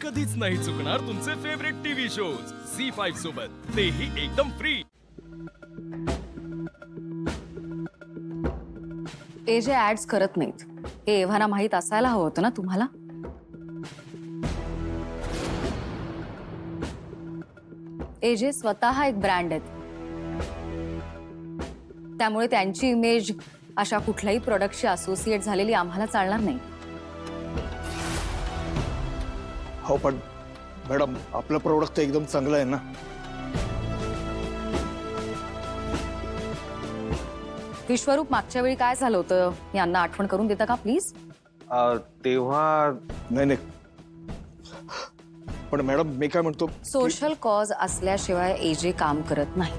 कधीच नाही चुकणार तुमचे फेवरेट टीव्ही शोज झी5 सोबत, तेही एकदम फ्री। एजे ऍड्स करत नाहीत हे एव्हाना माहित असायला हवं होतं ना तुम्हाला। एजे स्वतः एक ब्रँड आहेत, त्यामुळे त्यांची इमेज अशा कुठल्याही प्रोडक्टशी असोसिएट झालेली आम्हाला चालणार नाही। हो पण मॅडम, आपलं प्रोडक्ट तर एकदम चांगलं आहे ना। विश्वरूप, मागच्या वेळी काय झालं होतं यांना आठवण करून देता का प्लीज? तेव्हा नाही, पण मॅडम मी काय म्हणतो, सोशल कॉज असल्याशिवाय एजे काम करत नाही।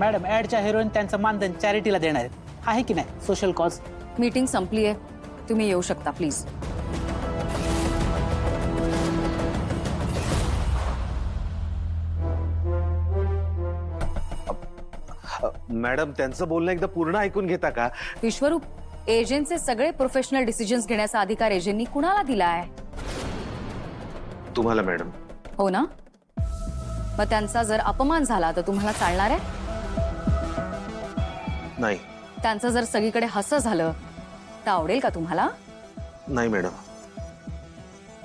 मॅडम, ऍडच्या हिरोईन त्यांचं मानधन चॅरिटीला देणार आहे की नाही? Social cause. मीटिंग संपली आहे, तुम्ही येऊ शकता प्लीज। मॅडम, त्यांचं बोलणं एकदा पूर्ण ऐकून घेता का? विश्वरूप, एजंटचे सगळे प्रोफेशनल डिसिजन्स घेण्याचा अधिकार एजंटनी कुणाला दिलाय? तुम्हाला मॅडम। हो ना, मग त्यांचा जर अपमान झाला तर तुम्हाला चालणार आहे? नाही। त्यांचं जर सगळीकडे हसं झालं तर आवडेल का तुम्हाला? नाही मॅडम।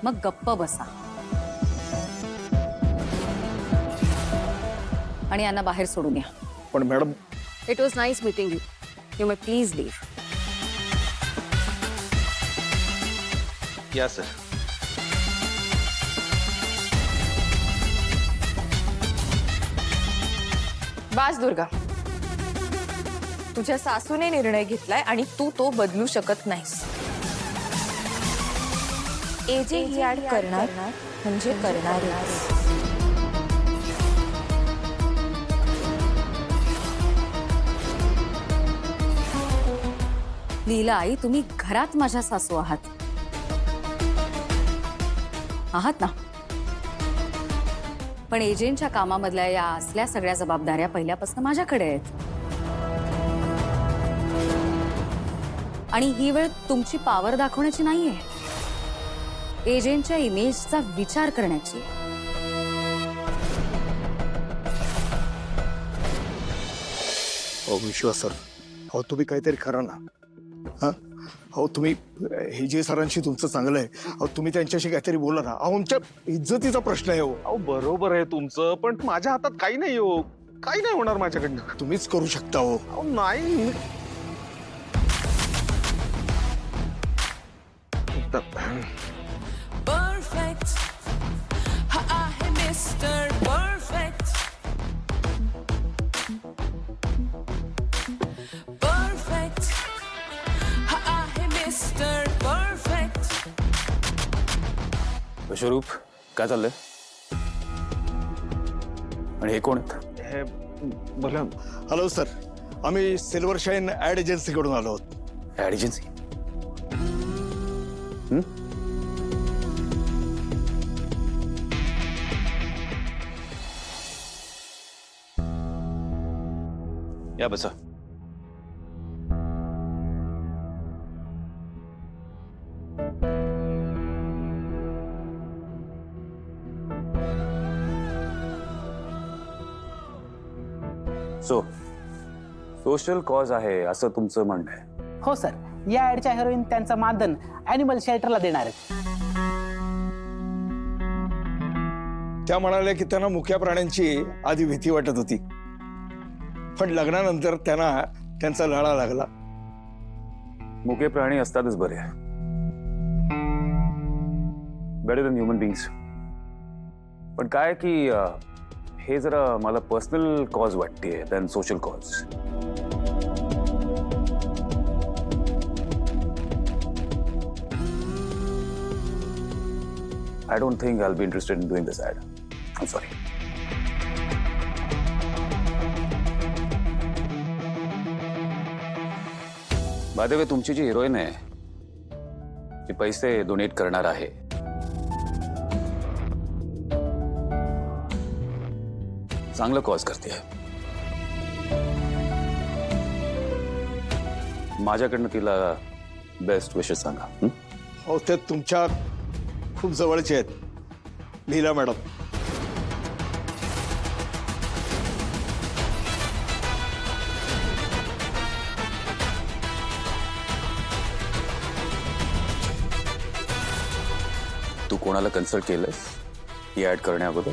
मग गप्प बसा आणि यांना बाहेर सोडून या। पण madam, it was nice meeting you, you may please leave. या सर। बास दुर्गा, तुझ्या सासूने निर्णय घेतलाय आणि तू तो बदलू शकत नाहीस। एजे ही ऍड करणार म्हणजे करणार। लीला आई, तुम्ही घरात माझ्या सासू आहात ना? पण एजंटच्या कामामधल्या या असल्या सगळ्या जबाबदाऱ्या पहिल्यापासून माझ्याकडे आहेत आणि ही वेळ तुमची पॉवर दाखवण्याची नाहीये, एजंटच्या इमेजचा विचार करण्याची। हो विश्वास सर, हो तुम्ही काहीतरी करा ना। हा, हो तुम्ही हे जे सरांशी तुमचं चांगलं आहे, अहो तुम्ही त्यांच्याशी काहीतरी बोला ना। अहो आमच्या इज्जतीचा प्रश्न आहे। हो अहो बरोबर आहे तुमचं, पण माझ्या हातात काही नाही हो, काही नाही होणार माझ्याकडनं। तुम्हीच करू शकता। हो अहो नाही। Perfect. I am Mr. Perfect. Perfect. I am Mr. Perfect. विश्वरूप, काय चाललंय? आणि हे कोण आहेत? हे बोला। हॅलो सर, आम्ही सिल्वर शाईन ऍड एजन्सीकडून आलो आहोत। Ad agency? या बसा। सोशल कॉज आहे असं तुमचं म्हणणं आहे? हो सर, या ऍडच्या हिरोईन त्यांचं मानधन ॲनिमल शेल्टरला देणार आहेत। त्या म्हणाल्या की त्यांना मुक्या प्राण्यांची आधी भीती वाटत होती, पण लग्नानंतर त्यांना त्यांचा लळा लागला। मुके प्राणी असतातच बरे, बेटर दॅन ह्युमन बीइंग्स। पण काय की हे जरा मला पर्सनल कॉज वाटते than social cause. I don't think I'll be interested in doing this ad. I'm sorry. By the way, तुमची जी हिरोईन आहे, जी पैसे डोनेट करणार आहे, चांगलं कॉज करते। माझ्याकडनं तिला बेस्ट विशेस सांगा। हो ते तुमच्या खूप जवळचे आहेत लीला मॅडम. तू कोणाला कन्सल्ट केलंस ही ऍड करण्या अगोदर?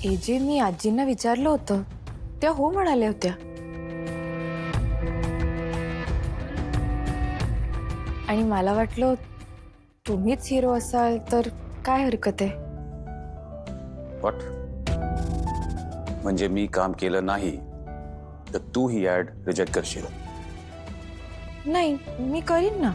एजे मी आजींना विचारलं होतं, त्या हो म्हणाल्या होत्या. आणि मला वाटलं तुम्हीच हिरो असाल तर काय हरकत आहे. व्हॉट? म्हणजे मी काम केलं नाही तर तू ही ऍड रिजेक्ट करशील? नाही, मी करीन ना.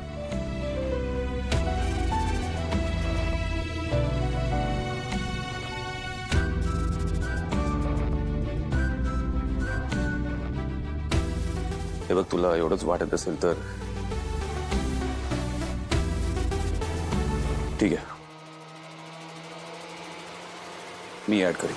हे बघ, तुला एवढंच वाटत असेल तर ठीक आहे, मी ऍड करीन.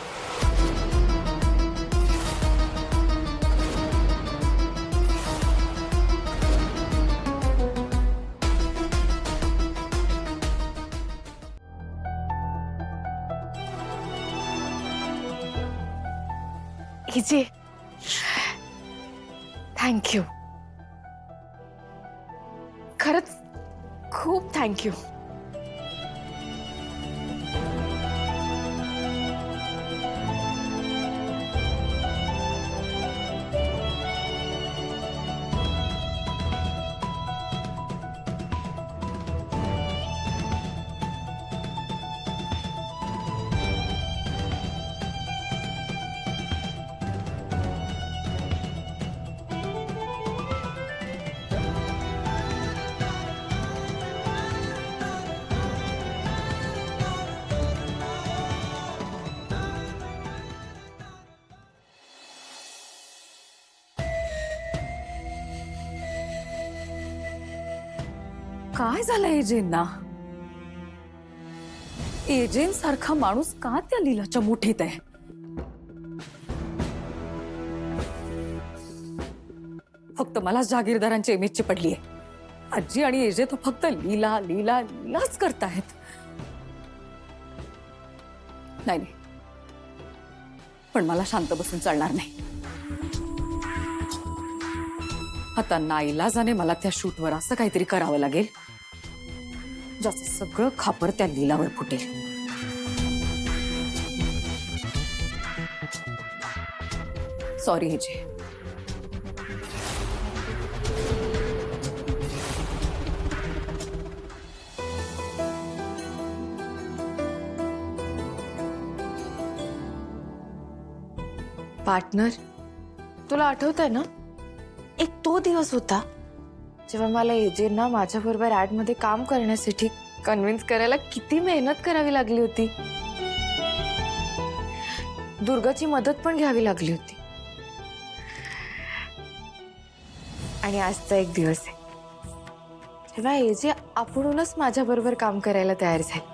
एजे थँक्यू, खरंच खूप थँक्यू. काय झालं एजेंना? एजेंट सारखा माणूस का त्या लीलाच्या मुठीत आहे? फक्त मला जहागीरदारांची इमेजची पडली आहे. आजी आणि एजे तो फक्त लीला लीला लीलाच करतायत. नाही नाही, पण मला शांत बसून चालणार नाही. आता नाईलाजाने मला त्या शूटवर असं काहीतरी करावं लागेल ज्याचं सगळं खापर त्या लीलावर फुटेल. Sorry AJ. पार्टनर, तुला आठवतंय ना, एक तो दिवस होता जेव्हा मला एजेंना माझ्याबरोबर ऍड मध्ये काम करण्यासाठी कन्व्हिन्स करायला किती मेहनत करावी लागली होती. दुर्गाची मदत पण घ्यावी लागली होती. आणि आजचा एक दिवस आहे जेव्हा एजे आपणूनच माझ्याबरोबर काम करायला तयार झाले.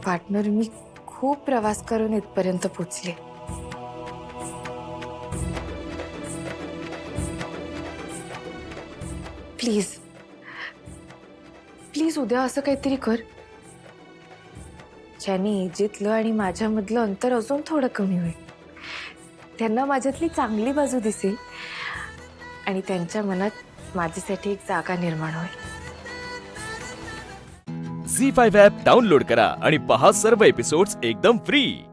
पार्टनर, मी खूप प्रवास करून इथपर्यंत पोहोचले. प्लीज प्लीज उद्या असं काहीतरी कर ज्याने एजेतलं आणि माझ्यामधलं अंतर अजून थोडं कमी होईल. त्यांना माझ्यातली चांगली बाजू दिसेल आणि त्यांच्या मनात माझ्यासाठी एक जागा निर्माण होईल. झी5 ॲप डाउनलोड करा आणि पहा सर्व एपिसोड्स एकदम फ्री.